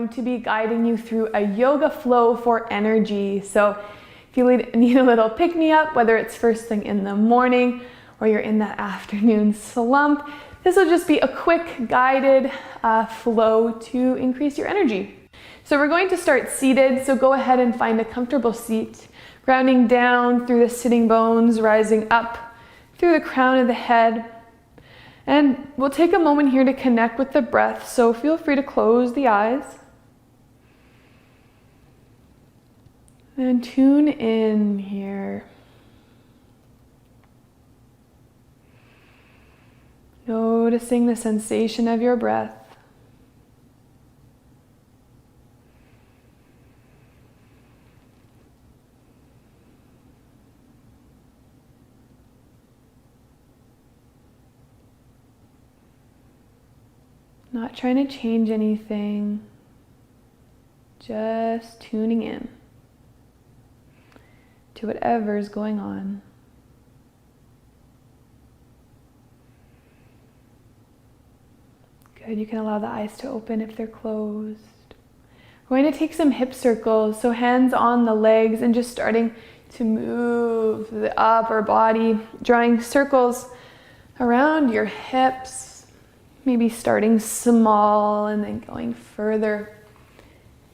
going to be guiding you through a yoga flow for energy. So if you need a little pick-me-up, whether it's first thing in the morning or you're in that afternoon slump, this will just be a quick guided flow to increase your energy. So we're going to start seated, so go ahead and find a comfortable seat, grounding down through the sitting bones, rising up through the crown of the head. And we'll take a moment here to connect with the breath, so feel free to close the eyes. And tune in here. Noticing the sensation of your breath. Not trying to change anything, just tuning in to whatever's going on. Good, you can allow the eyes to open if they're closed. We're going to take some hip circles, so hands on the legs and just starting to move the upper body, drawing circles around your hips. Maybe starting small and then going further.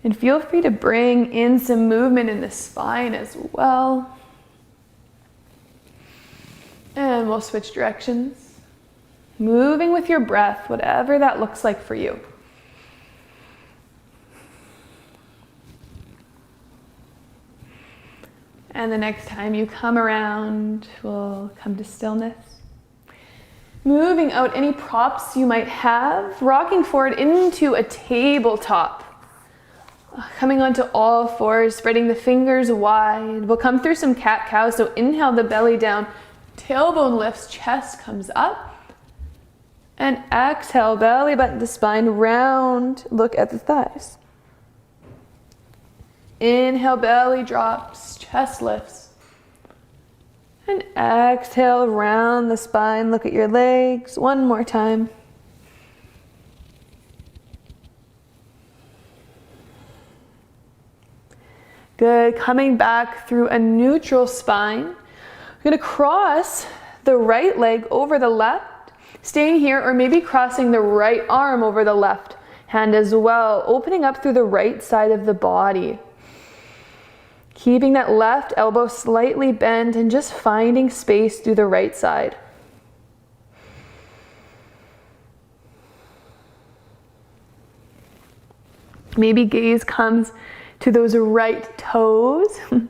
And feel free to bring in some movement in the spine as well. And we'll switch directions. Moving with your breath, whatever that looks like for you. And the next time you come around, we'll come to stillness. Moving out any props you might have, rocking forward into a tabletop. Coming onto all fours, spreading the fingers wide. We'll come through some cat-cow, so inhale the belly down, tailbone lifts, chest comes up. And exhale, belly button to spine, round, look at the thighs. Inhale, belly drops, chest lifts. And exhale, round the spine, look at your legs. One more time. Good, coming back through a neutral spine. We're gonna cross the right leg over the left, staying here, or maybe crossing the right arm over the left hand as well, opening up through the right side of the body. Keeping that left elbow slightly bent and just finding space through the right side. Maybe gaze comes to those right toes. And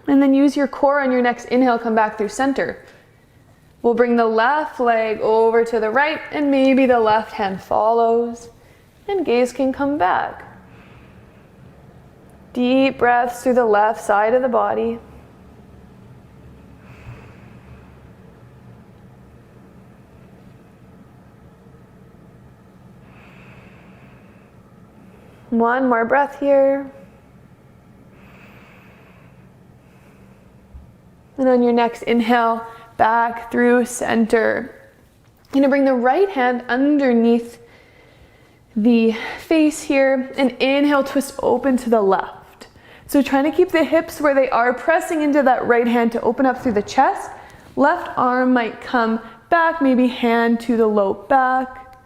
then use your core on your next inhale, come back through center. We'll bring the left leg over to the right and maybe the left hand follows and gaze can come back. Deep breaths through the left side of the body. One more breath here. And on your next inhale, back through center. You're going to bring the right hand underneath the face here and inhale, twist open to the left. So trying to keep the hips where they are, pressing into that right hand to open up through the chest. Left arm might come back, maybe hand to the low back,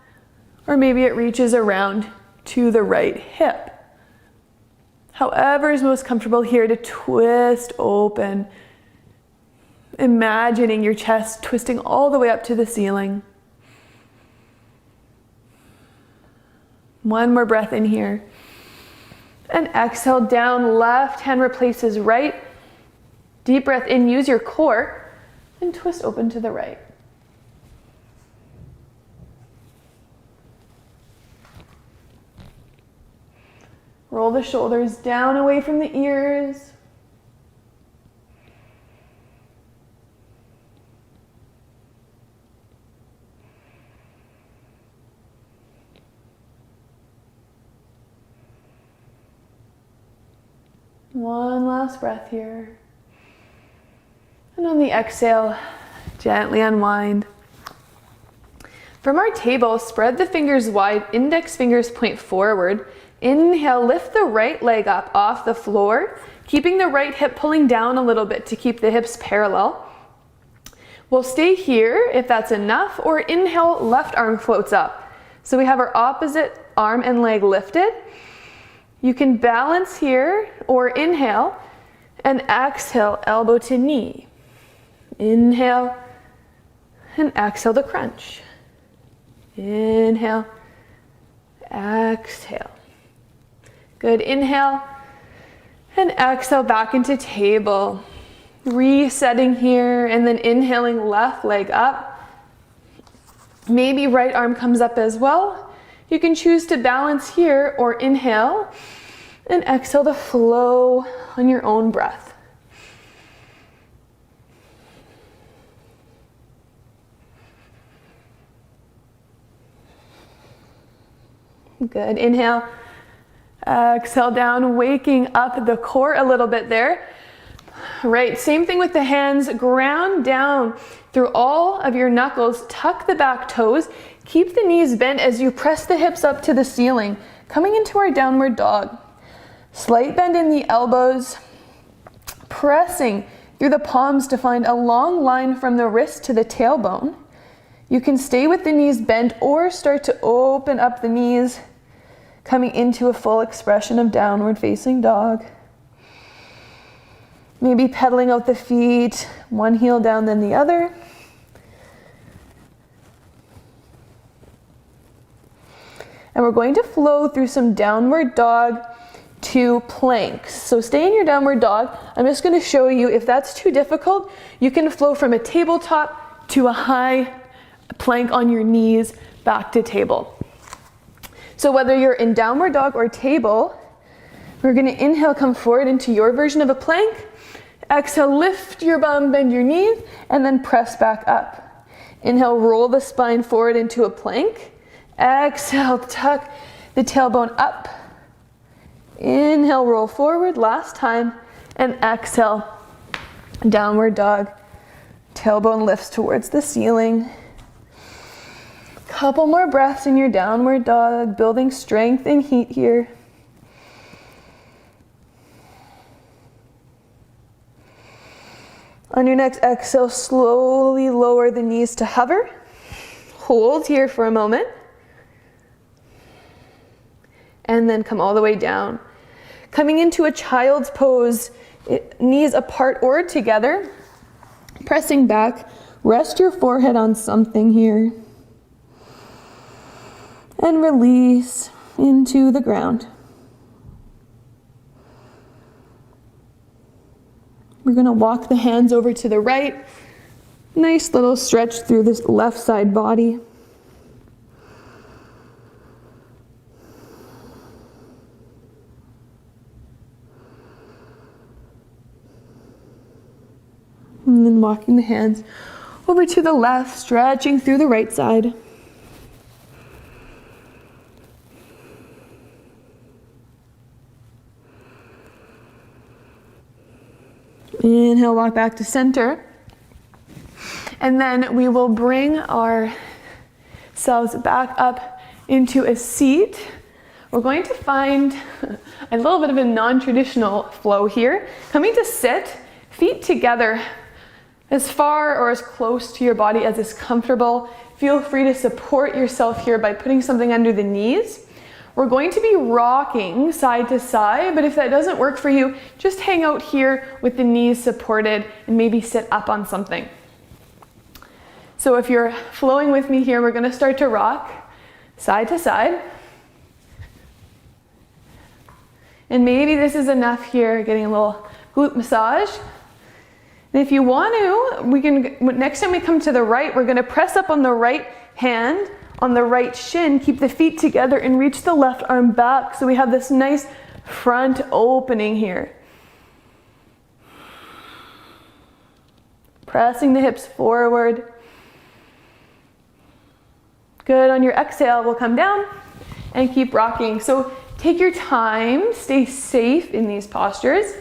or maybe it reaches around to the right hip. However is most comfortable here to twist open, imagining your chest twisting all the way up to the ceiling. One more breath in here. And exhale down, left hand replaces right. Deep breath in, use your core, and twist open to the right. Roll the shoulders down away from the ears. One last breath here. And on the exhale, gently unwind. From our table, spread the fingers wide, index fingers point forward. Inhale, lift the right leg up off the floor, keeping the right hip pulling down a little bit to keep the hips parallel. We'll stay here if that's enough, or inhale, left arm floats up. So we have our opposite arm and leg lifted. You can balance here, or inhale, and exhale, elbow to knee. Inhale, and exhale to crunch. Inhale, exhale. Good, inhale, and exhale back into table. Resetting here, and then inhaling, left leg up. Maybe right arm comes up as well. You can choose to balance here, or inhale, and exhale to flow on your own breath. Good, inhale, exhale down, waking up the core a little bit there. Right, same thing with the hands, ground down through all of your knuckles, tuck the back toes, keep the knees bent as you press the hips up to the ceiling, coming into our downward dog. Slight bend in the elbows, pressing through the palms to find a long line from the wrist to the tailbone. You can stay with the knees bent or start to open up the knees, coming into a full expression of downward facing dog. Maybe pedaling out the feet, one heel down then the other. And we're going to flow through some downward dog to planks. So stay in your downward dog. I'm just going to show you, if that's too difficult, you can flow from a tabletop to a high plank on your knees back to table. So whether you're in downward dog or table, we're going to inhale, come forward into your version of a plank. Exhale, lift your bum, bend your knees, and then press back up. Inhale, roll the spine forward into a plank. Exhale, tuck the tailbone up. Inhale, roll forward, last time, and exhale, downward dog. Tailbone lifts towards the ceiling. Couple more breaths in your downward dog, building strength and heat here. On your next exhale, slowly lower the knees to hover. Hold here for a moment. And then come all the way down. Coming into a child's pose, knees apart or together. Pressing back, rest your forehead on something here. And release into the ground. We're going to walk the hands over to the right. Nice little stretch through this left side body. And then walking the hands over to the left, stretching through the right side. Inhale, walk back to center. And then we will bring ourselves back up into a seat. We're going to find a little bit of a non-traditional flow here. Coming to sit, feet together as far or as close to your body as is comfortable. Feel free to support yourself here by putting something under the knees. We're going to be rocking side to side, but if that doesn't work for you, just hang out here with the knees supported and maybe sit up on something. So if you're flowing with me here, we're going to start to rock side to side. And maybe this is enough here, getting a little glute massage. And if you want to, next time we come to the right, we're going to press up on the right hand, on the right shin, keep the feet together and reach the left arm back. So we have this nice front opening here. Pressing the hips forward. Good, on your exhale, we'll come down and keep rocking. So take your time, stay safe in these postures.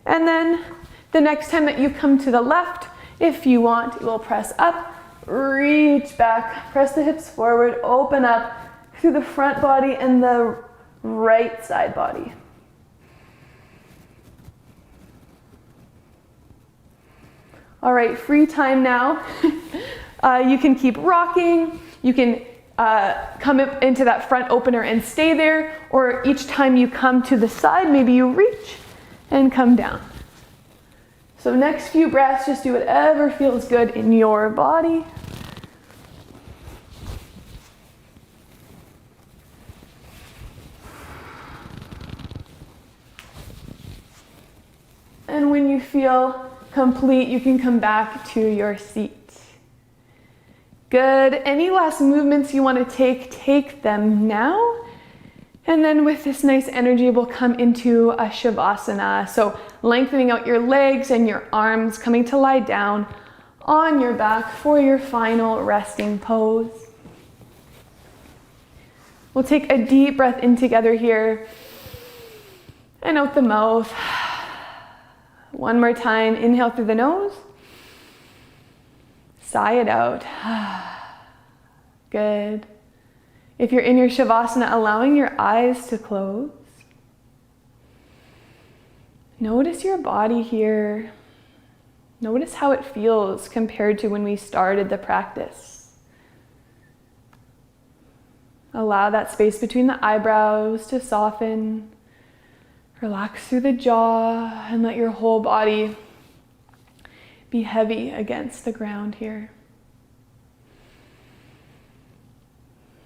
And then the next time that you come to the left, if you want, we'll press up reach back, press the hips forward, open up through the front body and the right side body. All right, free time now. You can keep rocking. You can come up into that front opener and stay there, or each time you come to the side, maybe you reach and come down. So next few breaths, just do whatever feels good in your body. And when you feel complete, you can come back to your seat. Good. Any last movements you want to take them now. And then with this nice energy, we'll come into a Savasana. So lengthening out your legs and your arms, coming to lie down on your back for your final resting pose. We'll take a deep breath in together here and out the mouth. One more time, inhale through the nose. Sigh it out. Good. If you're in your Shavasana, allowing your eyes to close. Notice your body here. Notice how it feels compared to when we started the practice. Allow that space between the eyebrows to soften. Relax through the jaw and let your whole body be heavy against the ground here.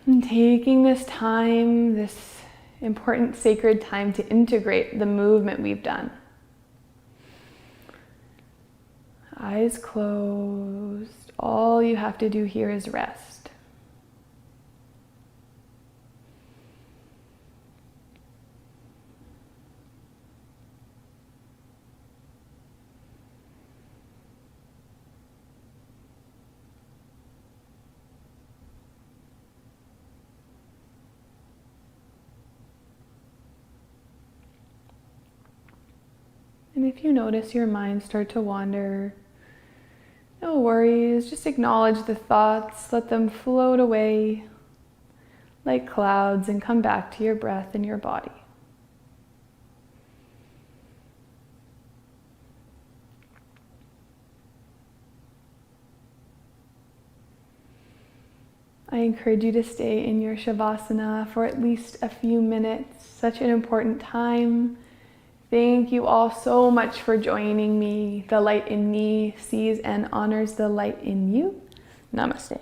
And taking this time, this important sacred time to integrate the movement we've done. Eyes closed. All you have to do here is rest. And if you notice your mind start to wander, no worries, just acknowledge the thoughts, let them float away like clouds and come back to your breath and your body. I encourage you to stay in your Shavasana for at least a few minutes, such an important time. Thank you all so much for joining me. The light in me sees and honors the light in you. Namaste.